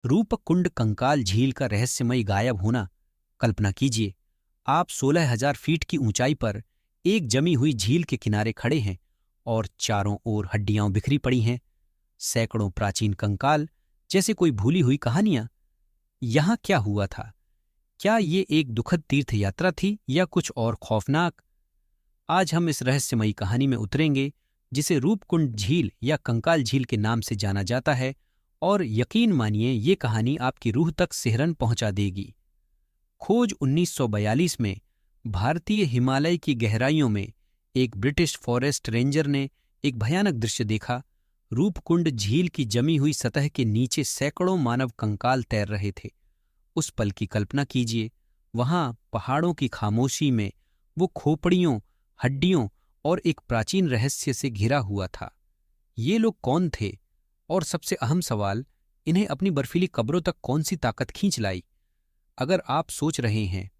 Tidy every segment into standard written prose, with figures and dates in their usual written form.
रूपकुंड कंकाल झील का रहस्यमयी गायब होना। कल्पना कीजिए, आप 16,000 फीट की ऊंचाई पर एक जमी हुई झील के किनारे खड़े हैं और चारों ओर हड्डियां बिखरी पड़ी हैं, सैकड़ों प्राचीन कंकाल, जैसे कोई भूली हुई कहानियां। यहां क्या हुआ था? क्या ये एक दुखद तीर्थ यात्रा थी या कुछ और खौफनाक? आज हम इस रहस्यमयी कहानी में उतरेंगे, जिसे रूपकुंड झील या कंकाल झील के नाम से जाना जाता है, और यकीन मानिए ये कहानी आपकी रूह तक सिहरन पहुंचा देगी। खोज 1942 में भारतीय हिमालय की गहराइयों में एक ब्रिटिश फॉरेस्ट रेंजर ने एक भयानक दृश्य देखा। रूपकुंड झील की जमी हुई सतह के नीचे सैकड़ों मानव कंकाल तैर रहे थे। उस पल की कल्पना कीजिए, वहां पहाड़ों की खामोशी में वो खोपड़ियों, हड्डियों और एक प्राचीन रहस्य से घिरा हुआ था। ये लोग कौन थे? और सबसे अहम सवाल, इन्हें अपनी बर्फीली कब्रों तक कौन सी ताकत खींच लाई? अगर आप सोच रहे हैं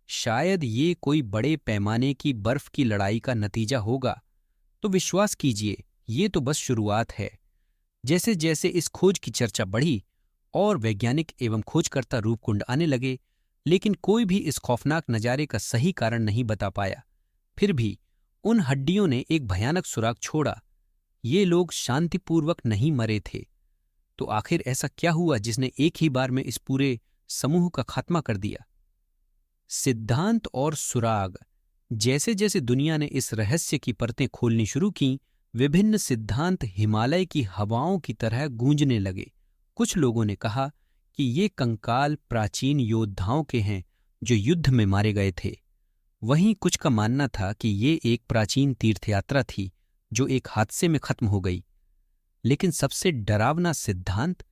शायद ये कोई बड़े पैमाने की बर्फ की लड़ाई का नतीजा होगा, तो विश्वास कीजिए, ये तो बस शुरुआत है। जैसे जैसे इस खोज की चर्चा बढ़ी और वैज्ञानिक एवं खोजकर्ता रूपकुंड आने लगे, लेकिन कोई भी इस खौफनाक नजारे का सही कारण नहीं बता पाया। फिर भी उन हड्डियों ने एक भयानक सुराग छोड़ा। ये लोग शांतिपूर्वक नहीं मरे थे। तो आखिर ऐसा क्या हुआ जिसने एक ही बार में इस पूरे समूह का खात्मा कर दिया? सिद्धांत और सुराग। जैसे जैसे दुनिया ने इस रहस्य की परतें खोलनी शुरू की, विभिन्न सिद्धांत हिमालय की हवाओं की तरह गूंजने लगे। कुछ लोगों ने कहा कि ये कंकाल प्राचीन योद्धाओं के हैं जो युद्ध में मारे गए थे। वहीं कुछ का मानना था कि ये एक प्राचीन तीर्थयात्रा थी जो एक हादसे में खत्म हो गई। लेकिन सबसे डरावना सिद्धांत,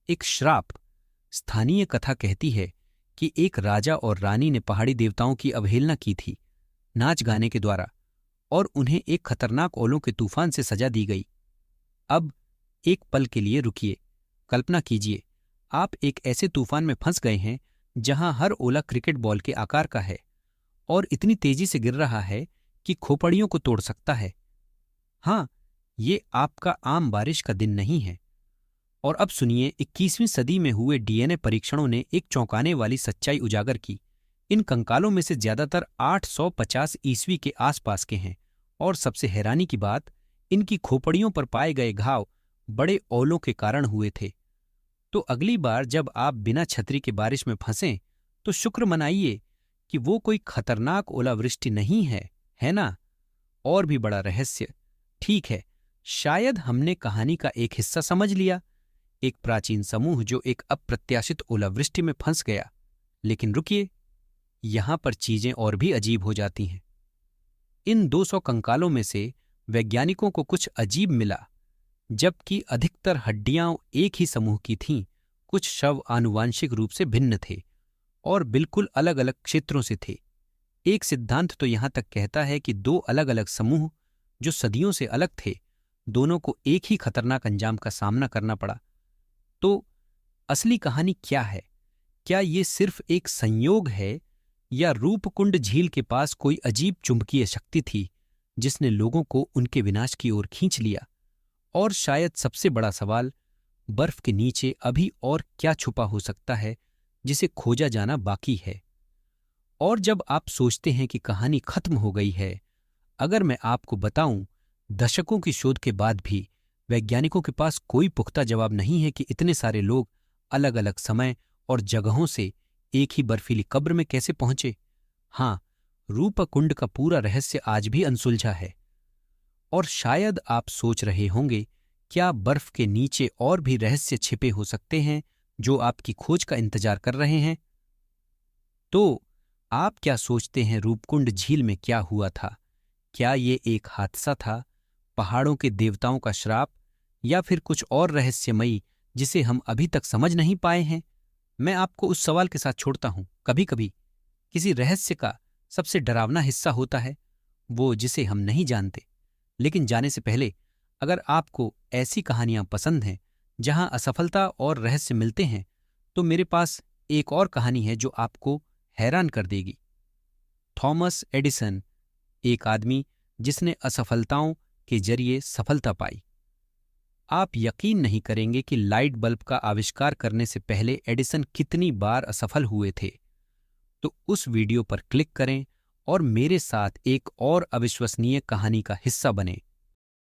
एक श्राप। स्थानीय कथा कहती है कि एक राजा और रानी ने पहाड़ी देवताओं की अवहेलना की थी नाच गाने के द्वारा, और उन्हें एक खतरनाक ओलों के तूफान से सजा दी गई। अब एक पल के लिए रुकिए। कल्पना कीजिए, आप एक ऐसे तूफान में फंस गए हैं जहां हर ओला क्रिकेट बॉल के आकार का है और इतनी तेजी से गिर रहा है कि खोपड़ियों को तोड़ सकता है। हाँ, ये आपका आम बारिश का दिन नहीं है। और अब सुनिए, 21वीं सदी में हुए डीएनए परीक्षणों ने एक चौंकाने वाली सच्चाई उजागर की। इन कंकालों में से ज्यादातर 850 ईस्वी के आसपास के हैं, और सबसे हैरानी की बात, इनकी खोपड़ियों पर पाए गए घाव बड़े ओलों के कारण हुए थे। तो अगली बार जब आप बिना छतरी के बारिश में फंसें, तो शुक्र मनाइए कि वो कोई खतरनाक ओलावृष्टि नहीं है, है ना? और भी बड़ा रहस्य। ठीक है, शायद हमने कहानी का एक हिस्सा समझ लिया, एक प्राचीन समूह जो एक अप्रत्याशित ओलावृष्टि में फंस गया। लेकिन रुकिए, यहां पर चीजें और भी अजीब हो जाती हैं। इन 200 कंकालों में से वैज्ञानिकों को कुछ अजीब मिला। जबकि अधिकतर हड्डियां एक ही समूह की थीं, कुछ शव आनुवांशिक रूप से भिन्न थे और बिल्कुल अलग अलग क्षेत्रों से थे। एक सिद्धांत तो यहां तक कहता है कि दो अलग अलग समूह जो सदियों से अलग थे, दोनों को एक ही खतरनाक अंजाम का सामना करना पड़ा। तो असली कहानी क्या है? क्या ये सिर्फ एक संयोग है, या रूपकुंड झील के पास कोई अजीब चुंबकीय शक्ति थी जिसने लोगों को उनके विनाश की ओर खींच लिया? और शायद सबसे बड़ा सवाल, बर्फ के नीचे अभी और क्या छुपा हो सकता है जिसे खोजा जाना बाकी है? और जब आप सोचते हैं कि कहानी खत्म हो गई है, अगर मैं आपको बताऊं, दशकों की शोध के बाद भी वैज्ञानिकों के पास कोई पुख्ता जवाब नहीं है कि इतने सारे लोग अलग अलग समय और जगहों से एक ही बर्फीली कब्र में कैसे पहुंचे। हाँ, रूपकुंड का पूरा रहस्य आज भी अनसुलझा है। और शायद आप सोच रहे होंगे, क्या बर्फ के नीचे और भी रहस्य छिपे हो सकते हैं जो आपकी खोज का इंतजार कर रहे हैं? तो आप क्या सोचते हैं, रूपकुंड झील में क्या हुआ था? क्या ये एक हादसा था, पहाड़ों के देवताओं का श्राप, या फिर कुछ और रहस्यमयी जिसे हम अभी तक समझ नहीं पाए हैं? मैं आपको उस सवाल के साथ छोड़ता हूं। कभी कभी किसी रहस्य का सबसे डरावना हिस्सा होता है वो जिसे हम नहीं जानते। लेकिन जाने से पहले, अगर आपको ऐसी कहानियां पसंद हैं जहां असफलता और रहस्य मिलते हैं, तो मेरे पास एक और कहानी है जो आपको हैरान कर देगी। थॉमस एडिसन, एक आदमी जिसने असफलताओं के जरिए सफलता पाई। आप यकीन नहीं करेंगे कि लाइट बल्ब का आविष्कार करने से पहले एडिसन कितनी बार असफल हुए थे। तो उस वीडियो पर क्लिक करें और मेरे साथ एक और अविश्वसनीय कहानी का हिस्सा बने।